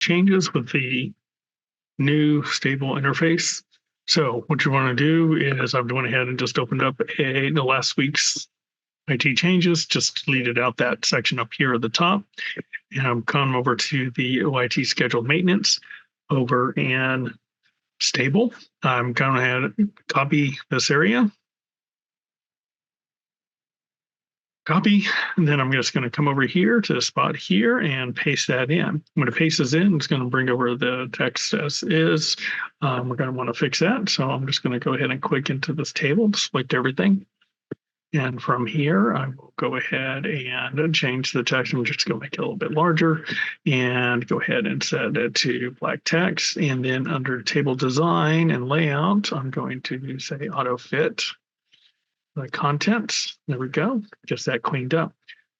changes with the new stable interface. So what you want to do is I've went ahead and just opened up the last week's IT changes, just deleted out that section up here at the top. And I'm come over to the OIT scheduled maintenance over in stable. I'm going to copy this area. Copy, and then I'm just going to come over here to the spot here and paste that in. When it pastes in, it's going to bring over the text as is. We're going to want to fix that. So I'm just going to go ahead and click into this table, select everything. And from here, I will go ahead and change the text. I'm just going to make it a little bit larger and go ahead and set it to black text. And then under table design and layout, I'm going to say auto fit the contents. There we go. Just that cleaned up.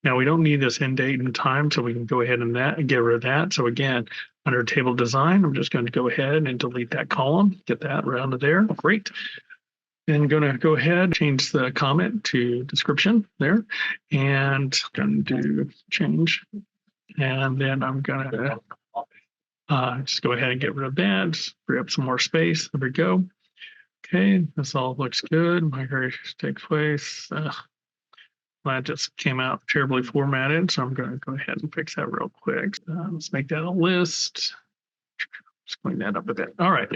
Now we don't need this end date and time, so we can go ahead and get rid of that. So again, under table design, I'm just going to go ahead and delete that column, get that right under there. Great. Then going to go ahead, change the comment to description there, and going to do change. And then I'm going to just go ahead and get rid of that, free up some more space. There we go. Okay, this all looks good. Migration takes place. That just came out terribly formatted, so I'm going to go ahead and fix that real quick. Let's make that a list. Just clean that up a bit. All right.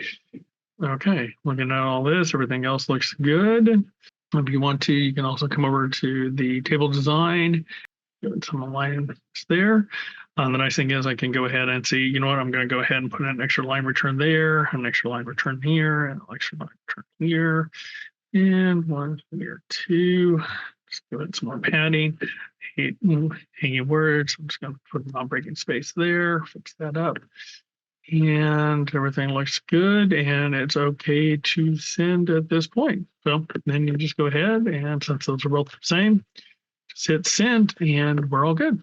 Okay, looking at all this, everything else looks good. If you want to, you can also come over to the table design, get some alignments there. The nice thing is I can go ahead and see, you know what, I'm going to go ahead and put an extra line return there, an extra line return here, and an extra line return here, and one here too. Just give it some more padding. Hanging words. I'm just going to put a non-breaking space there, fix that up. And everything looks good, and it's okay to send at this point. So then you just go ahead, and since those are both the same, just hit send, and we're all good.